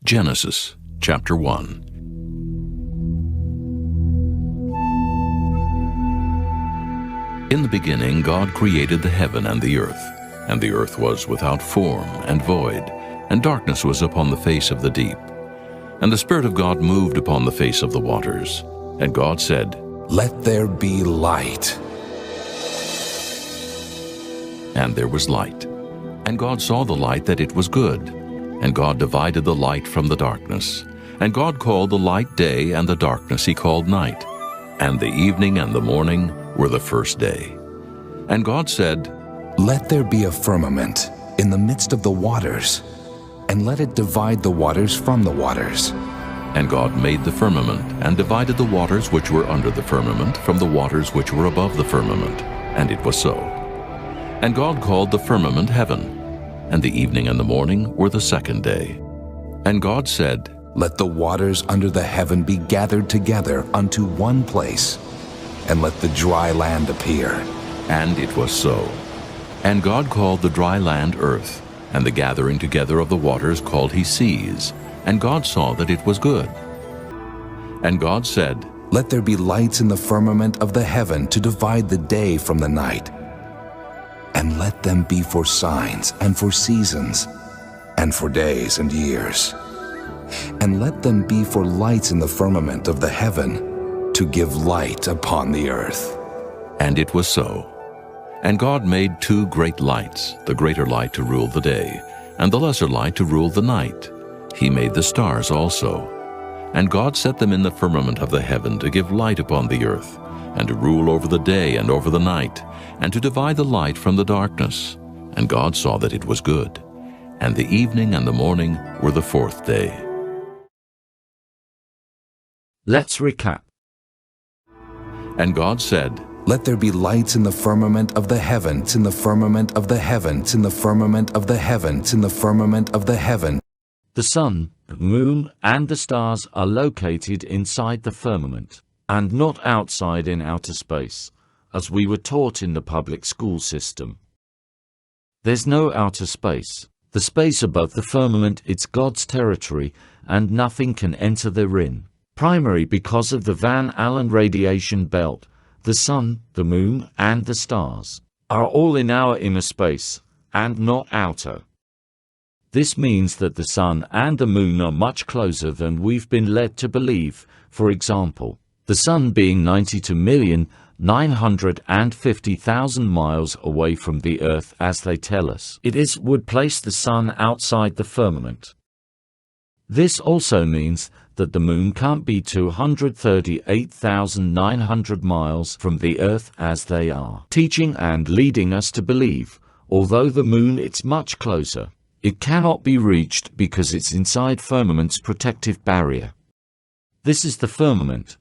Genesis chapter 1. In the beginning God created the heaven and the earth was without form and void, and darkness was upon the face of the deep. And the Spirit of God moved upon the face of the waters. And God said, "Let there be light." And there was light. And God saw the light that it was good. And God divided the light from the darkness. And God called the light day, and the darkness he called night. And the evening and the morning were the first day. And God said, "Let there be a firmament in the midst of the waters, and let it divide the waters from the waters." And God made the firmament, and divided the waters which were under the firmament from the waters which were above the firmament. And it was so. And God called the firmament heaven. And the evening and the morning were the second day. And God said, "Let the waters under the heaven be gathered together unto one place, and let the dry land appear." And it was so. And God called the dry land earth, and the gathering together of the waters called he seas. And God saw that it was good. And God said, "Let there be lights in the firmament of the heaven to divide the day from the night. And let them be for signs and for seasons and for days and years. And let them be for lights in the firmament of the heaven to give light upon the earth." And it was so. And God made two great lights, the greater light to rule the day, and the lesser light to rule the night. He made the stars also. And God set them in the firmament of the heaven to give light upon the earth, and to rule over the day and over the night, and to divide the light from the darkness. And God saw that it was good. And the evening and the morning were the fourth day. Let's recap. And God said, "Let there be lights in the firmament of the heavens, in the firmament of the heavens, in the firmament of the heavens, in the firmament of the heaven." The sun, the moon, and the stars are located inside the firmament, and not outside in outer space, as we were taught in the public school system. There's no outer space. The space above the firmament, it's God's territory, and nothing can enter therein. Primarily because of the Van Allen radiation belt, the sun, the moon, and the stars are all in our inner space, and not outer. This means that the sun and the moon are much closer than we've been led to believe. For example, the sun being 92,950,000 miles away from the earth as they tell us it is would place the sun outside the firmament. This also means that the moon can't be 238,900 miles from the earth as they are teaching and leading us to believe. Although the moon it's much closer, it cannot be reached because it's inside firmament's protective barrier. This is the firmament.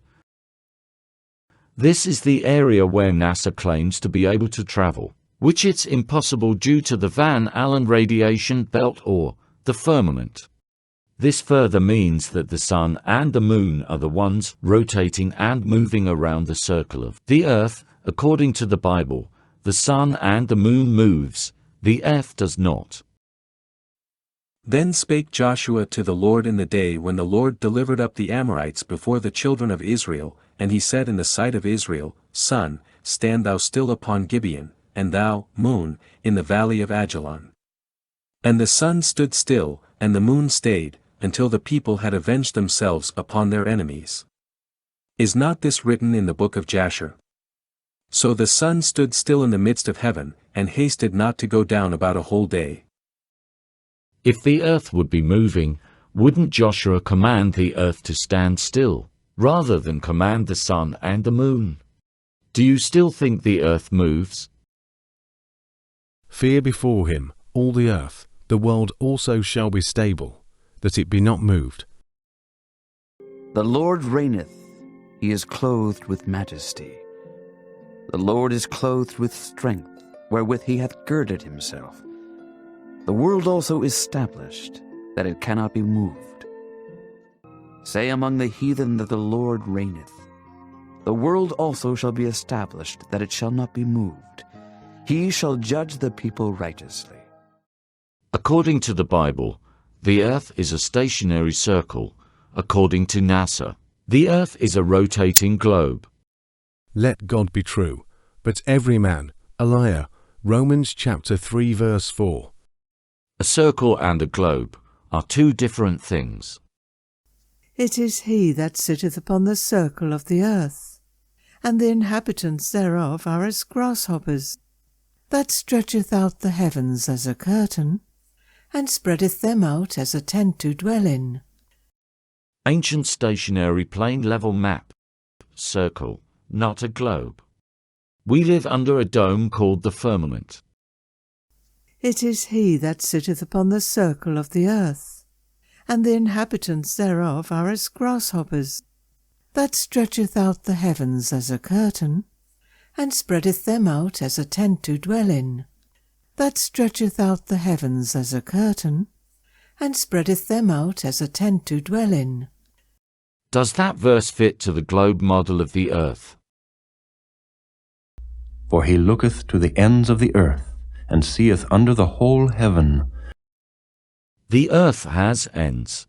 This is the area where NASA claims to be able to travel, which it's impossible due to the Van Allen radiation belt or the firmament. This further means that the sun and the moon are the ones rotating and moving around the circle of the earth. According to the Bible, the sun and the moon moves, the earth does not. Then spake Joshua to the Lord in the day when the Lord delivered up the Amorites before the children of Israel, and he said in the sight of Israel, "Sun, stand thou still upon Gibeon, and thou, moon, in the valley of Ajalon." And the sun stood still, and the moon stayed, until the people had avenged themselves upon their enemies. Is not this written in the book of Jasher? So the sun stood still in the midst of heaven, and hasted not to go down about a whole day. If the earth would be moving, wouldn't Joshua command the earth to stand still, rather than command the sun and the moon? Do you still think the earth moves? Fear before him all the earth, the world also shall be stable, that it be not moved. The Lord reigneth, he is clothed with majesty. The Lord is clothed with strength, wherewith he hath girded himself. The world also is established, that it cannot be moved. Say among the heathen that the Lord reigneth. The world also shall be established, that it shall not be moved. He shall judge the people righteously. According to the Bible, The Earth is a stationary circle, according to NASA. The Earth is a rotating globe. Let God be true, but every man a liar. Romans chapter 3 verse 4. A circle and a globe are two different things. It is he that sitteth upon the circle of the earth, and the inhabitants thereof are as grasshoppers, that stretcheth out the heavens as a curtain, and spreadeth them out as a tent to dwell in. Ancient stationary plane level map. Circle, not a globe. We live under a dome called the firmament. It is he that sitteth upon the circle of the earth, and the inhabitants thereof are as grasshoppers, that stretcheth out the heavens as a curtain, and spreadeth them out as a tent to dwell in, that stretcheth out the heavens as a curtain, and spreadeth them out as a tent to dwell in. Does that verse fit to the globe model of the earth? For he looketh to the ends of the earth, and seeth under the whole heaven. The earth has ends.